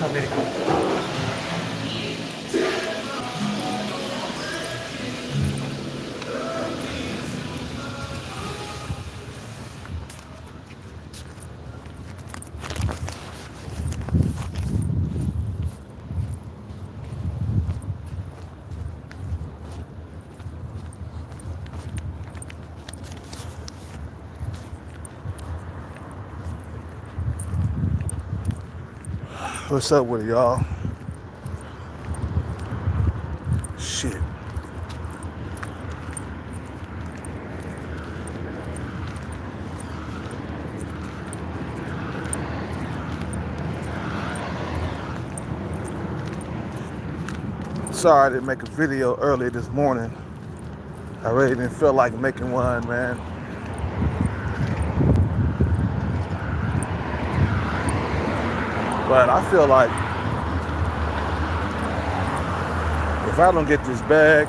America. What's up with it, y'all? Shit. Sorry I didn't make a video early this morning. I really didn't feel like making one, man. But I feel like if I don't get this bag,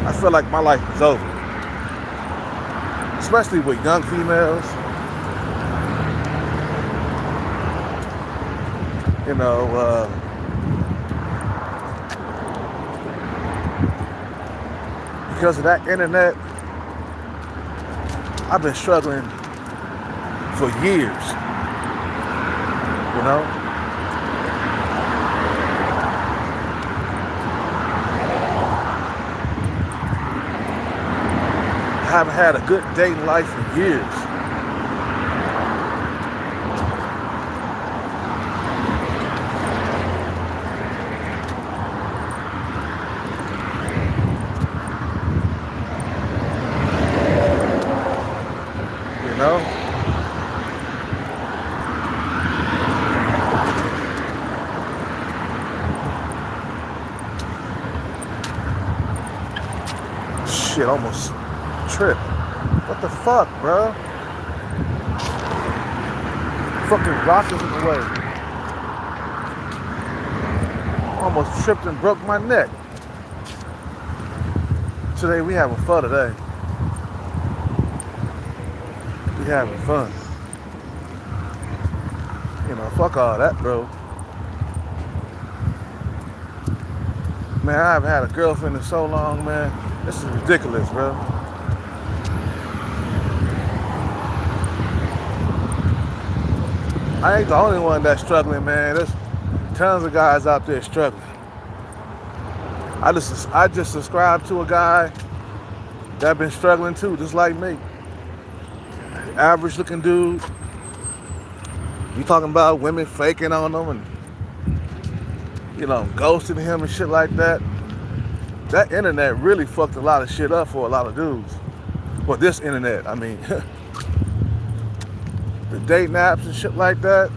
I feel like my life is over. Especially with young females. You know, because of that internet, I've been struggling for years. You know? I haven't had a good dating life for years. You know? Shit, almost tripped. What the fuck, bro? Fucking rock is in the way. Almost tripped and broke my neck. Today we having fun today. We having fun. You know, fuck all that, bro. Man, I haven't had a girlfriend in so long, man. This is ridiculous, bro. I ain't the only one that's struggling, man. There's tons of guys out there struggling. I just subscribed to a guy that been struggling too, just like me. Average looking dude. You talking about women faking on him and, you know, ghosting him and shit like that. That internet really fucked a lot of shit up for a lot of dudes. Well, this internet, I mean. The dating apps and shit like that.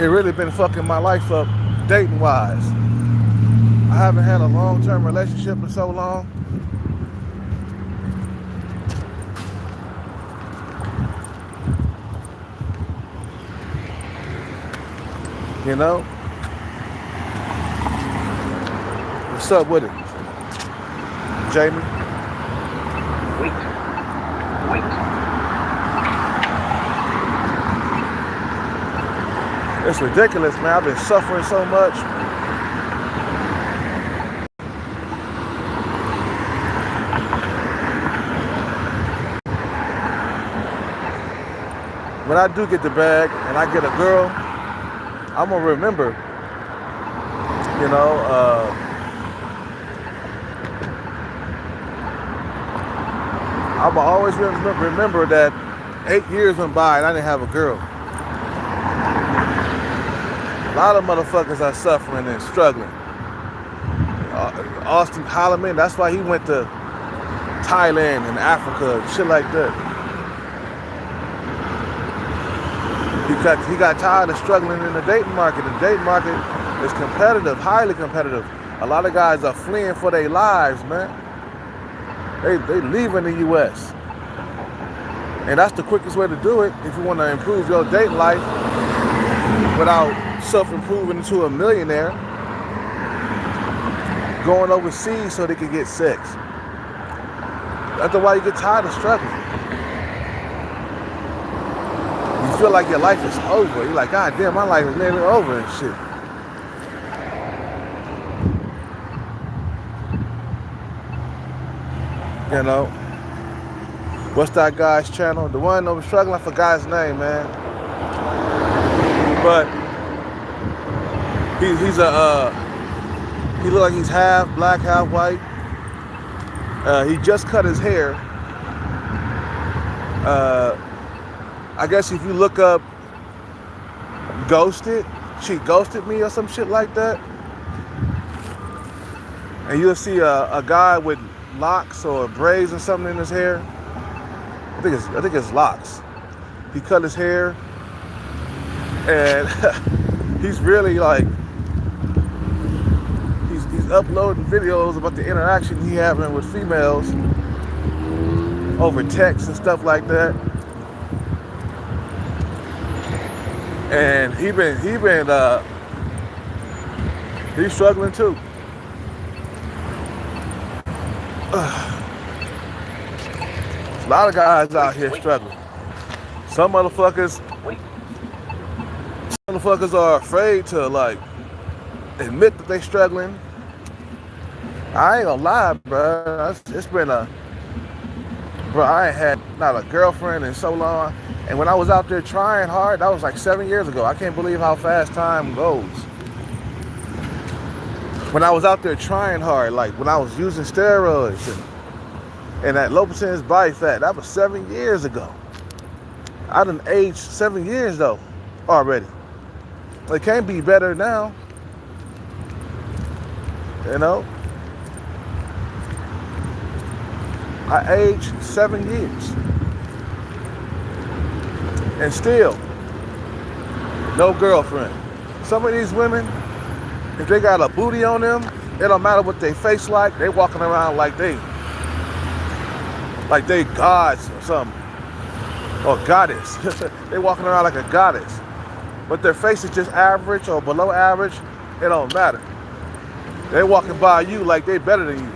It really been fucking my life up dating wise. I haven't had a long-term relationship in so long. You know? What's up with it? Jamie? Wait. It's ridiculous, man. I've been suffering so much. When I do get the bag and I get a girl, I'm gonna remember, you know, I'm gonna always remember that 8 years went by and I didn't have a girl. A lot of motherfuckers are suffering and struggling. Austin Holloman, that's why he went to Thailand and Africa and shit like that. He got tired of struggling in the dating market. The dating market is competitive, highly competitive. A lot of guys are fleeing for their lives, man. They leaving the U.S. And that's the quickest way to do it if you want to improve your dating life without self-improving into a millionaire. Going overseas so they can get sex. That's why you get tired of struggling. feel like your life is over. You're like, God damn, my life is nearly over and shit. You know, what's that guy's channel? The one that was struggling, I forgot his name, man. But he look like he's half black, half white. He just cut his hair. I guess if you look up Ghosted, she ghosted me or some shit like that, and you'll see a guy with locks or braids or something in his hair. I think it's locks. He cut his hair, and he's really like he's uploading videos about the interaction he having with females over text and stuff like that. And he's struggling too. There's a lot of guys out here struggling. Some motherfuckers are afraid to like admit that they struggling. I ain't gonna lie, bro. It's been I ain't had not a girlfriend in so long. And when I was out there trying hard, that was like 7 years ago. I can't believe how fast time goes. When I was out there trying hard, like when I was using steroids and that low percentage body fat, that was 7 years ago. I done aged 7 years though, already. It can't be better now. You know? I aged 7 years. And still, no girlfriend. Some of these women, if they got a booty on them, it don't matter what they face like, they walking around like they gods or something. Or goddess. They walking around like a goddess. But their face is just average or below average, it don't matter. They walking by you like they better than you.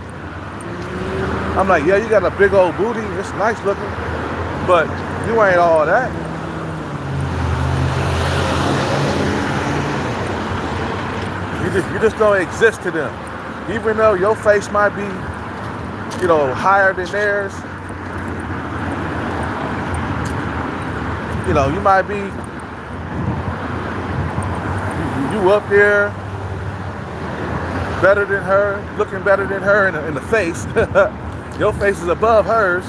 I'm like, yeah, you got a big old booty, it's nice looking, but you ain't all that. You just don't exist to them. Even though your face might be, you know, higher than theirs. You know, you might be, you up there, better than her, looking better than her in the face. Your face is above hers,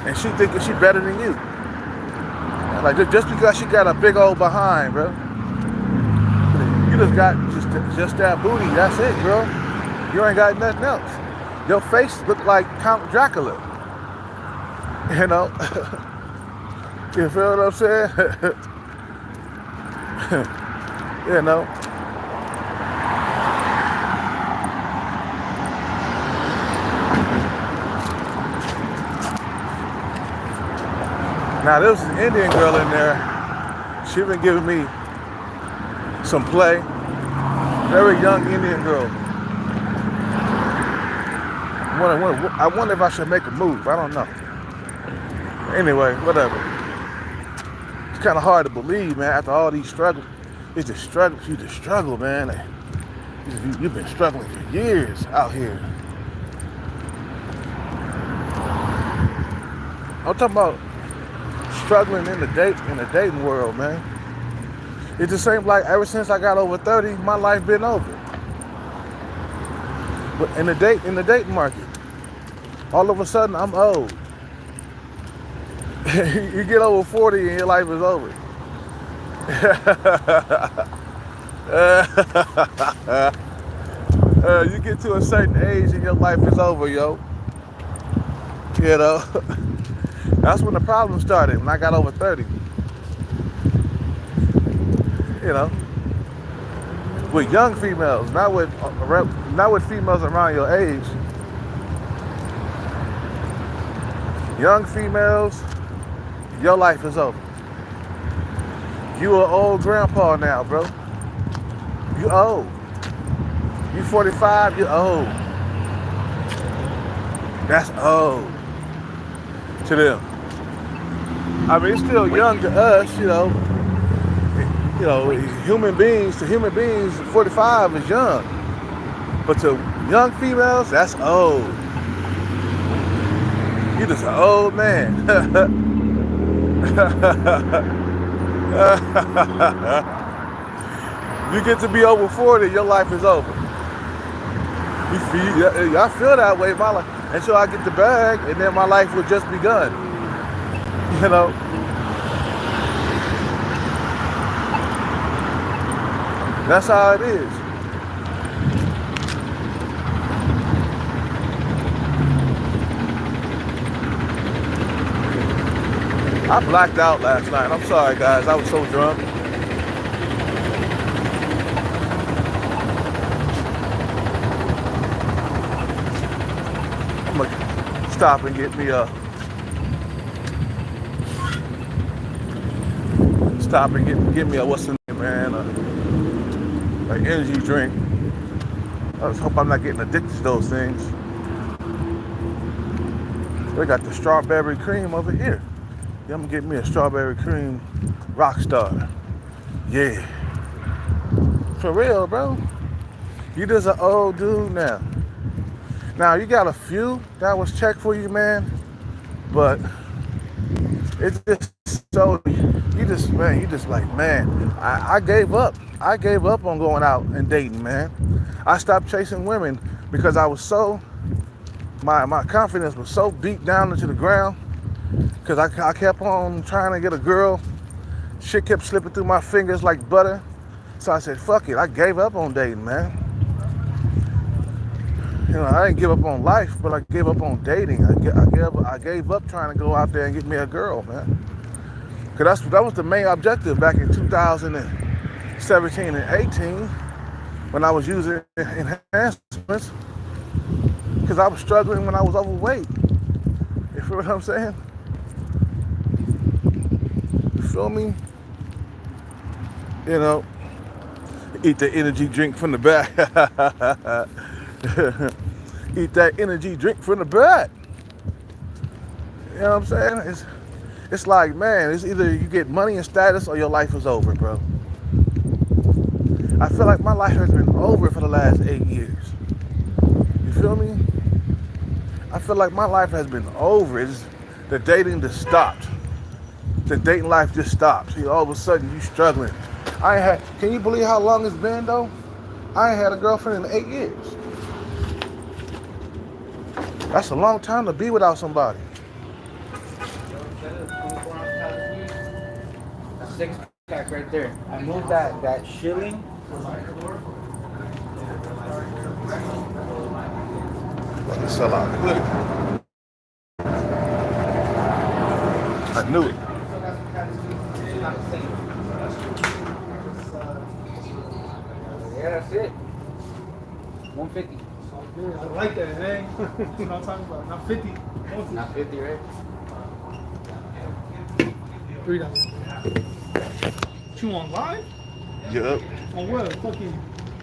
and she thinking she better than you. Like just because she got a big old behind, bro. You just got just that booty. That's it, girl. You ain't got nothing else. Your face look like Count Dracula. You know. You feel what I'm saying? You know. Now, there was an Indian girl in there. She been giving me some play. Very young Indian girl. I wonder if I should make a move. I don't know. Anyway, whatever. It's kind of hard to believe, man, after all these struggles. It's just struggle. You just struggle, man. You've been struggling for years out here. I'm talking about struggling in the dating world, man. It just seems like ever since I got over 30, my life been over. But in the dating market, all of a sudden I'm old. You get over 40 and your life is over. You get to a certain age and your life is over, yo. You know. That's when the problem started, when I got over 30. You know, with young females, not with females around your age. Young females, your life is over. You an old grandpa now, bro. You old. You 45, you old. That's old to them. I mean, it's still young to us, you know. Human beings to human beings, 45 is young, but to young females, that's old. You just an old man. You get to be over 40, your life is over. I feel that way my life until I get the bag, and then my life will just begun. You know, that's how it is. I blacked out last night. I'm sorry, guys. I was so drunk. I'm gonna stop and get me a what's the name, man? An energy drink. I just hope I'm not getting addicted to those things. They got the strawberry cream over here. Yeah, I'm gonna get me a strawberry cream Rockstar. Yeah. For real, bro. You just an old dude now. Now you got a few that was checked for you, man. But it's just so you just like, man, I gave up. I gave up on going out and dating, man. I stopped chasing women because I was so my confidence was so beat down into the ground. Because I kept on trying to get a girl. Shit kept slipping through my fingers like butter. So I said, fuck it. I gave up on dating, man. You know, I didn't give up on life, but I gave up on dating. I gave up trying to go out there and get me a girl, man. Because that was the main objective back in 2017 and 18 when I was using enhancements. Because I was struggling when I was overweight. You feel what I'm saying? Feel me? You know, eat the energy drink from the back. Eat that energy drink from the back. You know what I'm saying? It's like, man, it's either you get money and status or your life is over, bro. I feel like my life has been over for the last 8 years. You feel me? I feel like my life has been over. It's the dating just stopped. The dating life just stopped. See, all of a sudden you struggling. Can you believe how long it's been though? I ain't had a girlfriend in 8 years. That's a long time to be without somebody. A 6-pack right there. I moved that shilling. Let me sell out quick. I knew it. Yeah, that's it. 150. I like that, hey. That's what I'm talking about. Not 50. 150. Not 50, right? $3. You on live? Yep. On what? Fucking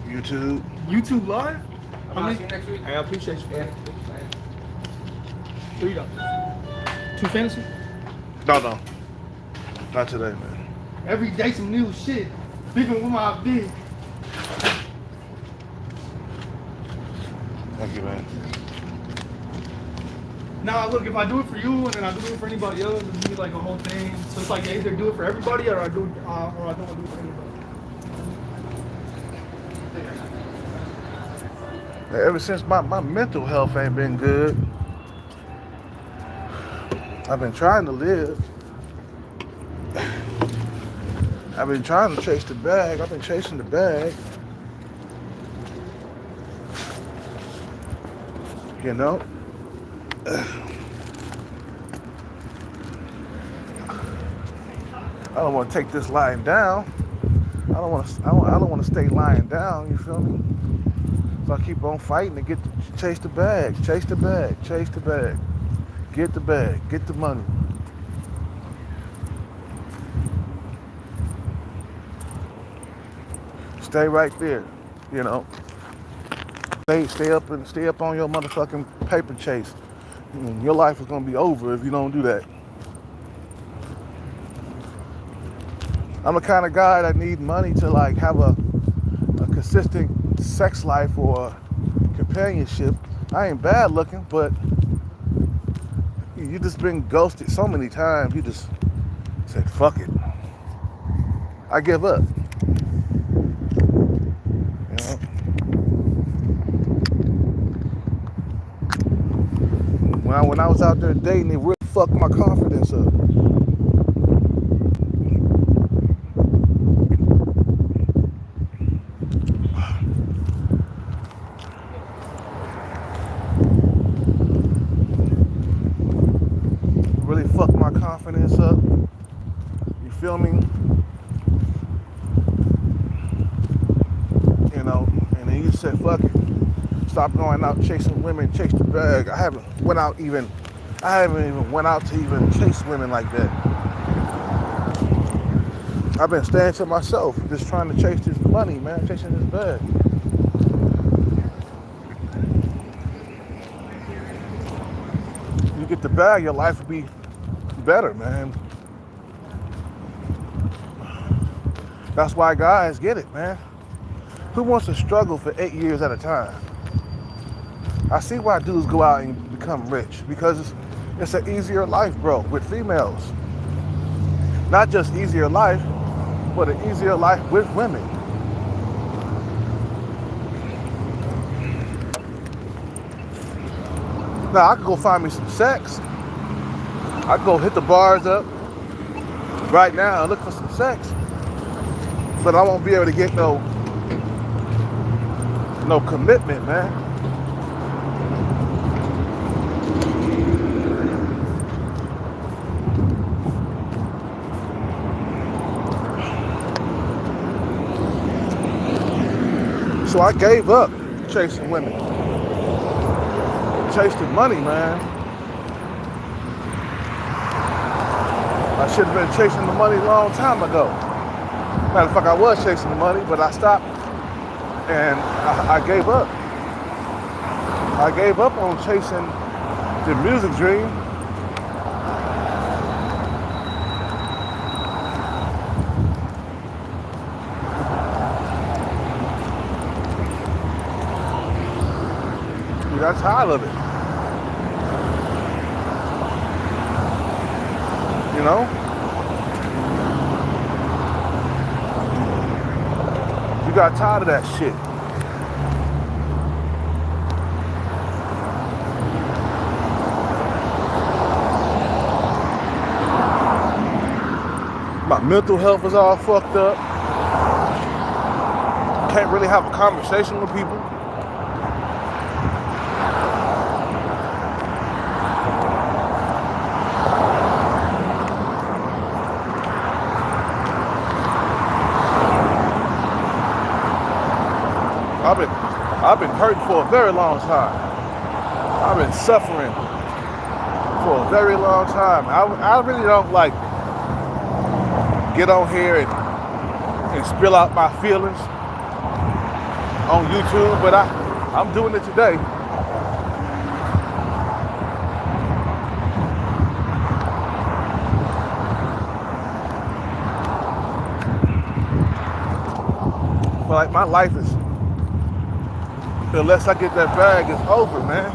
YouTube. YouTube live? I'm see you next week. I appreciate you. Yeah. $3. 2 fantasy? No. Not today, man. Every day some new shit. Beefing with my big. Thank you, man. Now look, if I do it for you and then I do it for anybody else, it'll be like a whole thing. So it's like I either do it for everybody or I don't do it for anybody. Ever since my mental health ain't been good, I've been trying to live. I've been trying to chase the bag. I've been chasing the bag. You know? I don't want to take this lying down. I don't want to stay lying down, you feel me? So I keep on fighting to chase the bag, chase the bag, chase the bag. Get the bag, get the money. Stay right there, you know. Stay up on your motherfucking paper chase. Your life is gonna be over if you don't do that. I'm the kind of guy that need money to like have a consistent sex life or companionship. I ain't bad looking, but you just been ghosted so many times. You just said, fuck it. I give up. You know? When I was out there dating, it really fucked my confidence up. Really fucked my confidence up. You feel me? You know, and then you said, fuck it. Stop going out chasing women, chase the bag. I haven't even went out to even chase women like that. I've been staying to myself, just trying to chase this money, man, chasing this bag. You get the bag, your life will be better, man. That's why guys get it, man. Who wants to struggle for 8 years at a time? I see why dudes go out and become rich, because it's an easier life, bro, with females. Not just easier life, but an easier life with women. Now, I could go find me some sex. I could go hit the bars up right now and look for some sex. But I won't be able to get no commitment, man. So I gave up chasing women. Chasing money, man. I should have been chasing the money a long time ago. Matter of fact, I was chasing the money, but I stopped and I gave up. I gave up on chasing the music dream. I got tired of it. You know? You got tired of that shit. My mental health was all fucked up. Can't really have a conversation with people. I've been hurting for a very long time. I've been suffering for a very long time. I really don't like get on here and spill out my feelings on YouTube, but I'm doing it today. But like my life is, unless I get that bag, it's over, man.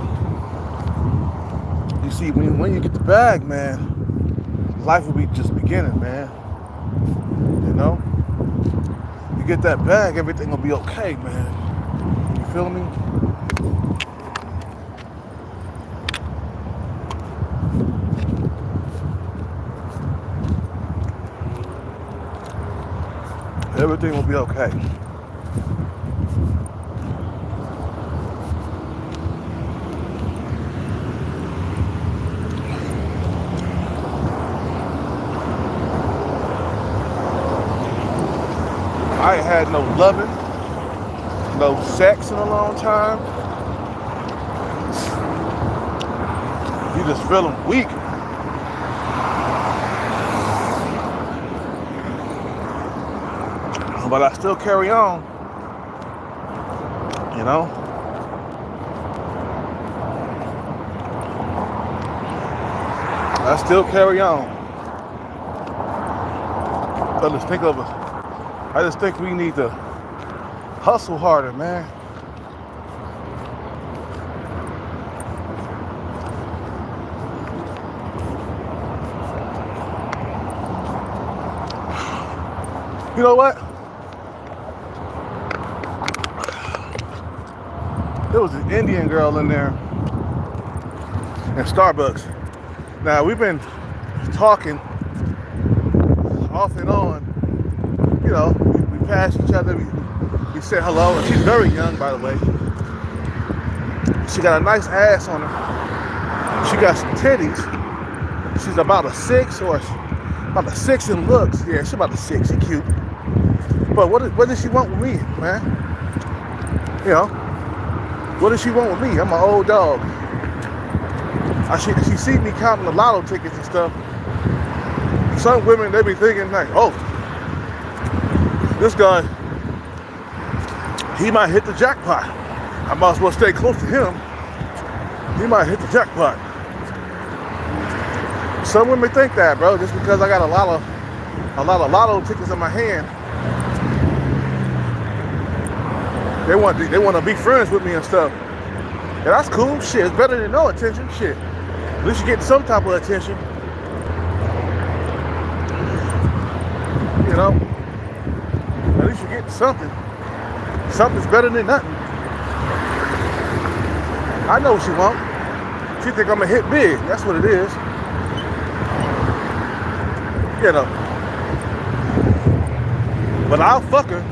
You see, when you get the bag, man, life will be just beginning, man. You know? You get that bag, everything will be okay, man. You feel me? Everything will be okay. I ain't had no loving, no sex in a long time. You just feeling weak. But I still carry on, you know? I still carry on. I just think we need to hustle harder, man. You know what? There was an Indian girl in there in Starbucks. Now, we've been talking off and on. You know, we passed each other. We said hello. And she's very young, by the way. She got a nice ass on her. She got some titties. She's about a 6 in looks. Yeah, she's about a 6. She cute. But what does she want with me, man? You know, what does she want with me? I'm an old dog. She see me counting the lotto tickets and stuff. Some women, they be thinking like, oh, this guy, he might hit the jackpot. I might as well stay close to him. He might hit the jackpot. Some women think that, bro, just because I got a lot of lotto tickets in my hand. They want to be friends with me and stuff. And that's cool. Shit, it's better than no attention. Shit. At least you're getting some type of attention. You know? At least you're getting something. Something's better than nothing. I know what she wants. She think I'm gonna hit big. That's what it is. You know. But I'll fuck her.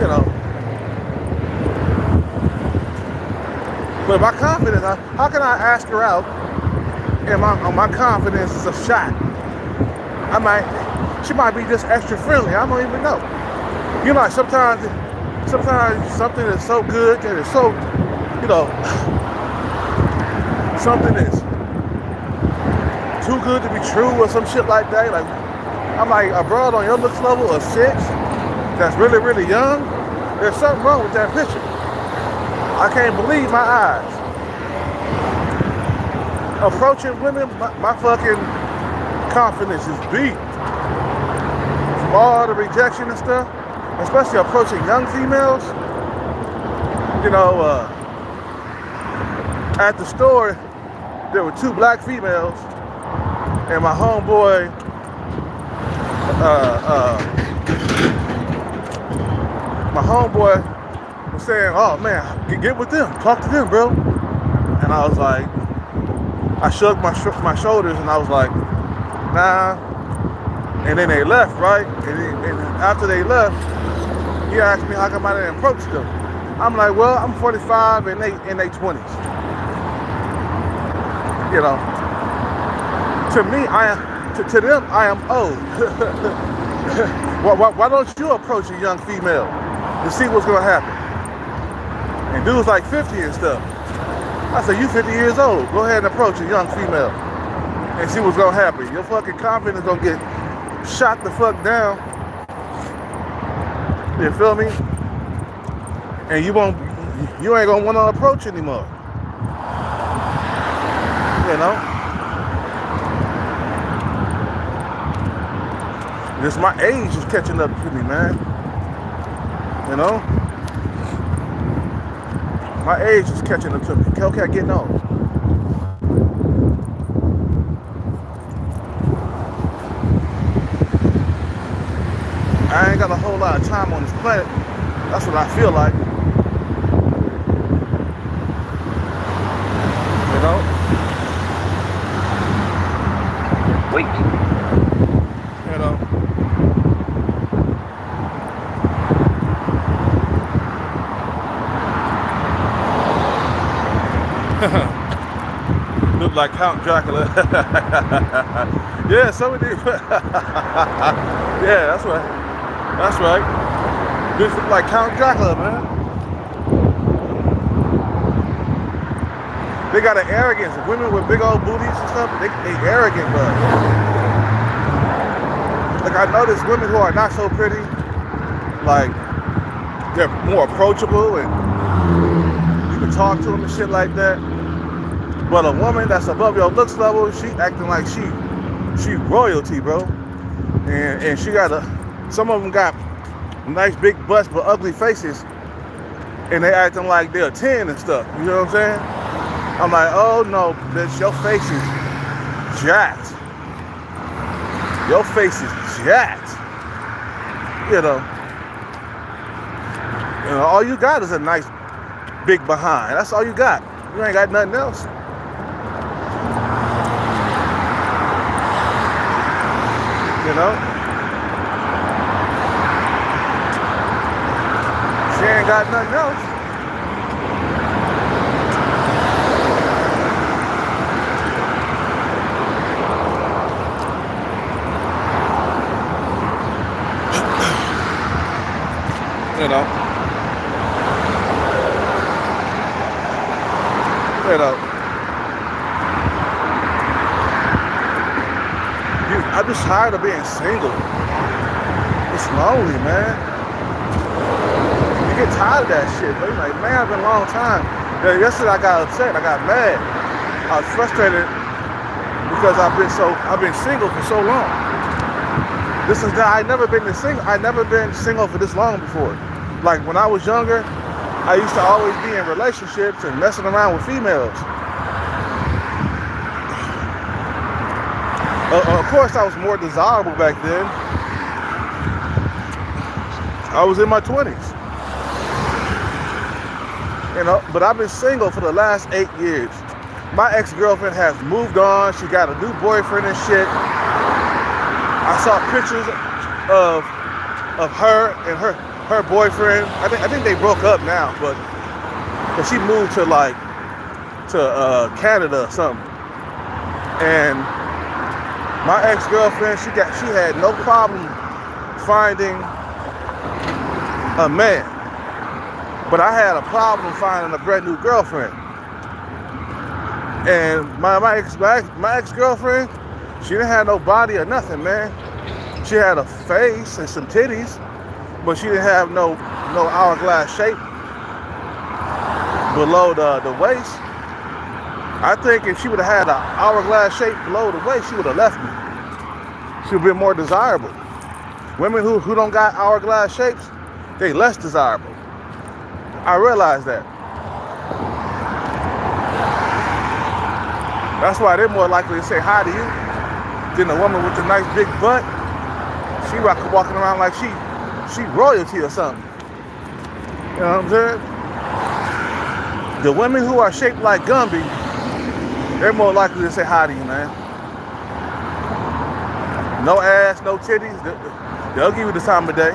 You know. But my confidence, how can I ask her out and my confidence is a shot? She might be just extra friendly. I don't even know. You know, like sometimes something is so good that it's so, you know, something is too good to be true or some shit like that. Like, I'm like, a broad on your looks level of 6 that's really, really young, there's something wrong with that picture. I can't believe my eyes. Approaching women, my fucking confidence is beat. From all the rejection and stuff, especially approaching young females. You know, at the store, there were 2 black females, and my homeboy, was saying, oh man, get with them, talk to them, bro. And I was like, I shrugged my shoulders and I was like, nah. And then they left, right? And after they left, he asked me how come I didn't approach them. I'm like, well, I'm 45 and they 20s. You know, to me, to them, I am old. Why don't you approach a young female to see what's gonna happen? And dudes like 50 and stuff. I said, you 50 years old. Go ahead and approach a young female and see what's gonna happen. Your fucking confidence gonna get shot the fuck down. You feel me? And you ain't gonna wanna approach anymore. You know? Just my age is catching up to me, man. You know? My age is catching up to me. Hellcat getting old. I ain't got a whole lot of time on this planet. That's what I feel like. You know? Wait. You know? Look like Count Dracula. Yeah, some of these. Yeah, that's right. That's right. This look like Count Dracula, man. They got an arrogance. Women with big old booties and stuff, they arrogant, bro. Like, I notice women who are not so pretty, like, they're more approachable and you can talk to them and shit like that. But a woman that's above your looks level, she acting like she She royalty, bro. And she got some of them got nice big butts but ugly faces, and they acting like they're 10 and stuff. You know what I'm saying? I'm like, oh no, bitch, your face is jacked. Your face is jacked. You know, all you got is a nice big behind. That's all you got. You ain't got nothing else. You know? She ain't got nothing else. You know? You know? I'm just tired of being single. It's lonely, man. You get tired of that shit, but you're like, man, it's been a long time. Yeah, yesterday I got upset. I got mad. I was frustrated because I've been single for so long. I never been single for this long before. Like when I was younger, I used to always be in relationships and messing around with females. Of course, I was more desirable back then. I was in my 20s. You know, but I've been single for the last 8 years. My ex-girlfriend has moved on. She got a new boyfriend and shit. I saw pictures of her and her boyfriend. I think they broke up now, but she moved to Canada or something. And my ex-girlfriend, she had no problem finding a man, but I had a problem finding a brand new girlfriend. And my ex-girlfriend, she didn't have no body or nothing, man. She had a face and some titties, but she didn't have no hourglass shape below the waist. I think if she would have had an hourglass shape below the waist, she would have left me. She would have been more desirable. Women who don't got hourglass shapes, they less desirable. I realize that. That's why they're more likely to say hi to you than a woman with a nice big butt. She walking around like she royalty or something. You know what I'm saying? The women who are shaped like Gumby, they're more likely to say hi to you, man. No ass, no titties. They'll give you the time of day.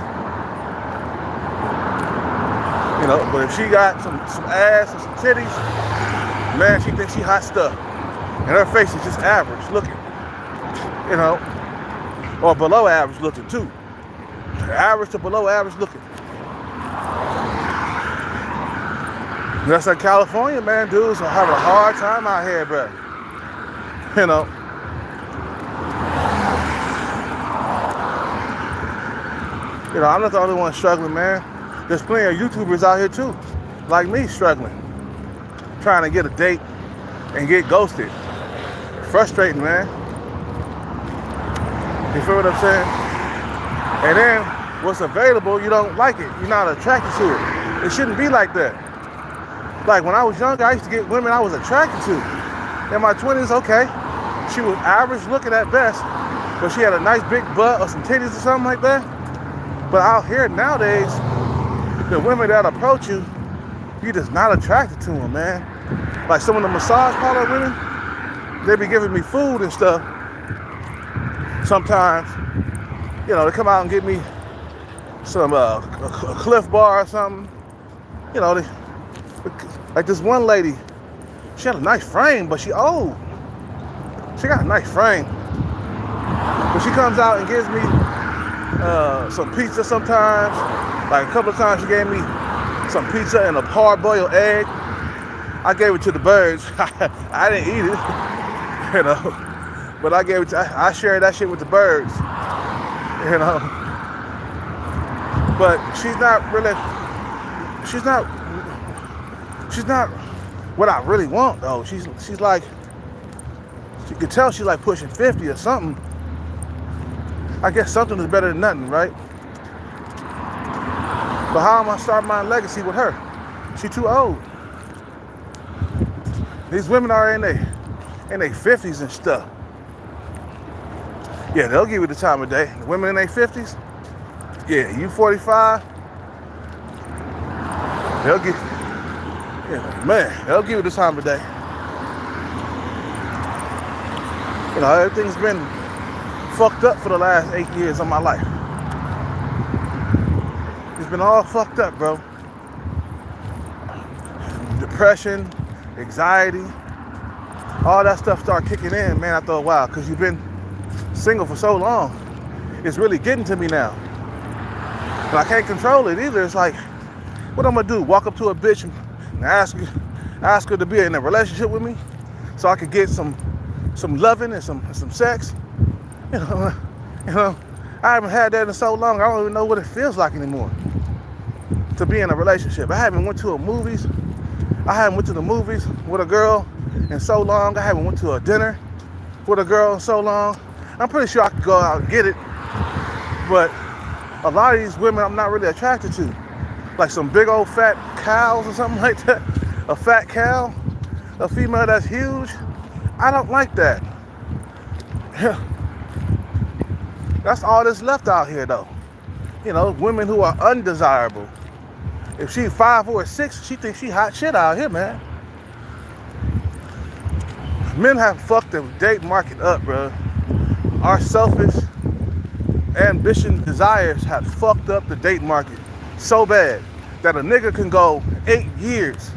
You know, but if she got some ass and some titties, man, she thinks she hot stuff. And her face is just average looking. You know, or below average looking too. Average to below average looking. That's like California, man. Dudes are having a hard time out here, bro. You know. You know, I'm not the only one struggling, man. There's plenty of YouTubers out here too, like me, struggling. Trying to get a date and get ghosted. Frustrating, man. You feel what I'm saying? And then what's available, you don't like it. You're not attracted to it. It shouldn't be like that. Like when I was younger, I used to get women I was attracted to. In my 20s, okay, she was average looking at best, but she had a nice big butt or some titties or something like that. But out here nowadays, the women that approach you, you're just not attracted to them, man. Like some of the massage parlor women, they be giving me food and stuff. Sometimes, you know, they come out and give me some a Cliff Bar or something. You know, like this one lady, she had a nice frame, but she old. She got a nice frame. But she comes out and gives me some pizza sometimes. Like a couple of times she gave me some pizza and a hard-boiled egg. I gave it to the birds. I didn't eat it, you know. But I gave it I shared that shit with the birds, you know. But she's not what I really want though. She's like, you could tell she's like pushing 50 or something. I guess something is better than nothing, right? But how am I starting my legacy with her? She too old. These women are in their 50s and stuff. Yeah, they'll give you the time of day. The women in their 50s, yeah, you 45, they'll give, yeah, man, they'll give you the time of day. You know, everything's been fucked up for the last 8 years of my life. It's been all fucked up, bro. Depression, anxiety, all that stuff start kicking in, man, after a while, because you've been single for so long. It's really getting to me now. And I can't control it either. It's like, what I'm gonna do? Walk up to a bitch and ask her to be in a relationship with me so I could get some loving and some sex? You know, I haven't had that in so long, I don't even know what it feels like anymore to be in a relationship. I haven't went to the movies with a girl in so long. I haven't went to a dinner with a girl in so long. I'm pretty sure I could go out and get it, but a lot of these women I'm not really attracted to. Like some big old fat cows or something like that. A fat cow, a female that's huge. I don't like that. That's all that's left out here though. You know, women who are undesirable. If she's 5 or 6, she thinks she hot shit out here, man. Men have fucked the date market up, bro. Our selfish ambition desires have fucked up the date market so bad that a nigga can go 8 years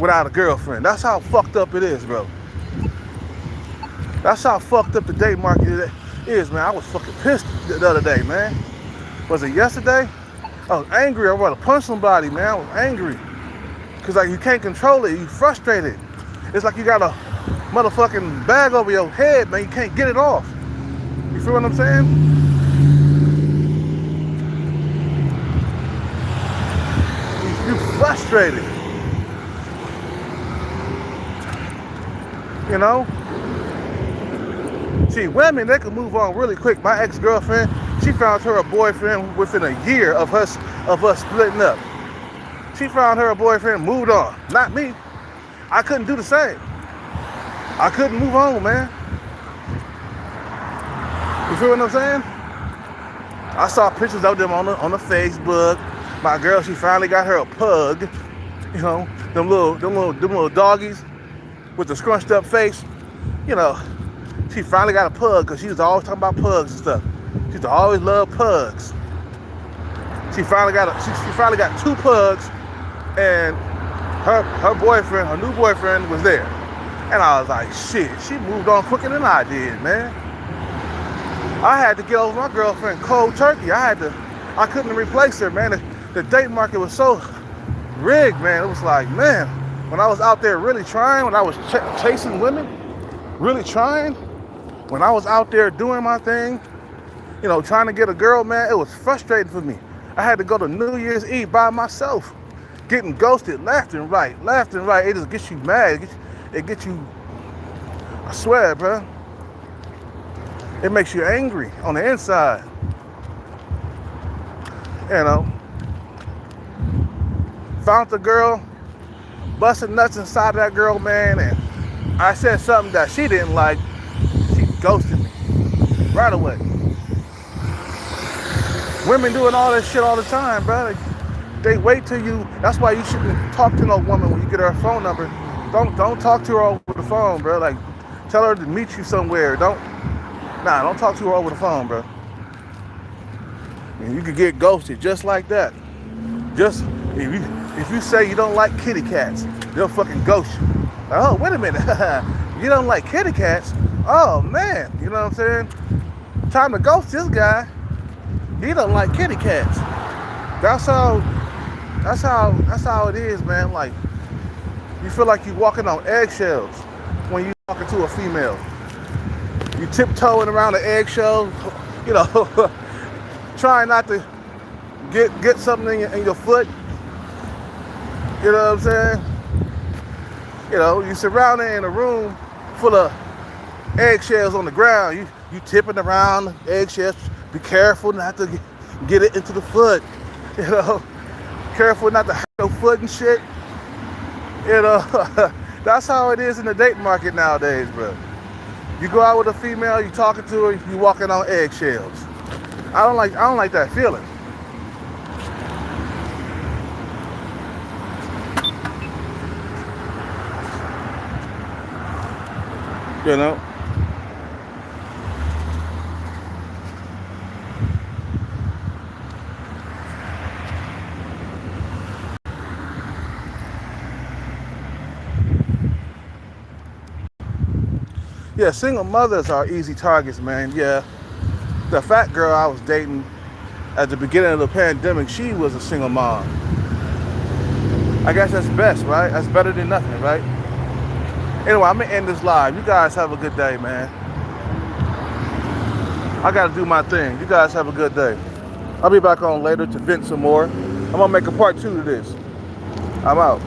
without a girlfriend. That's how fucked up it is, bro. That's how fucked up the date market is, man. I was fucking pissed the other day, man. Was it yesterday? I was angry. I wanted to punch somebody, man. I was angry. Cause like you can't control it. You frustrated. It's like you got a motherfucking bag over your head, man. You can't get it off. You feel what I'm saying? You frustrated. You know? See, women, they can move on really quick. My ex-girlfriend, she found her a boyfriend within a year of us splitting up. She found her a boyfriend, moved on. Not me. I couldn't do the same. I couldn't move on, man. You feel what I'm saying? I saw pictures of them on the Facebook. My girl, she finally got her a pug. You know, them little doggies with the scrunched up face. You know, she finally got a pug because she was always talking about pugs and stuff. She used to always love pugs. She finally got 2 pugs, and her boyfriend, her new boyfriend, was there. And I was like, shit, she moved on quicker than I did, man. I had to get over my girlfriend cold turkey. I couldn't replace her, man. The date market was so rigged, man. It was like, man, when I was out there really trying, when I was chasing women, really trying, when I was out there doing my thing, you know, trying to get a girl, man, it was frustrating for me. I had to go to New Year's Eve by myself, getting ghosted left and right. It just gets you mad. It gets you, I swear, bro. It makes you angry on the inside. You know. Found the girl, busted nuts inside of that girl, man, and I said something that she didn't like. She ghosted me right away. Women doing all this shit all the time, bro. They wait till you. That's why you shouldn't talk to no woman when you get her phone number. Don't talk to her over the phone, bro. Like, tell her to meet you somewhere. Don't talk to her over the phone, bro. And you could get ghosted just like that. Just if you say you don't like kitty cats, they'll fucking ghost you. Like, oh, wait a minute. You don't like kitty cats? Oh man, you know what I'm saying? Time to ghost this guy. He don't like kitty cats. That's how it is, man. Like, you feel like you're walking on eggshells when you're talking to a female. You tiptoeing around the eggshell, you know, trying not to get something in your foot. You know what I'm saying? You know, you surrounded in a room full of eggshells on the ground. You tipping around eggshells. Be careful not to get it into the foot. You know, careful not to hurt your foot and shit. You know, that's how it is in the date market nowadays, bro. You go out with a female, you talking to her, you walking on eggshells. I don't like that feeling. You know? Yeah, single mothers are easy targets, man. Yeah. The fat girl I was dating at the beginning of the pandemic, she was a single mom. I guess that's best, right? That's better than nothing, right? Anyway, I'm gonna end this live. You guys have a good day, man. I gotta do my thing. You guys have a good day. I'll be back on later to vent some more. I'm gonna make a part 2 to this. I'm out.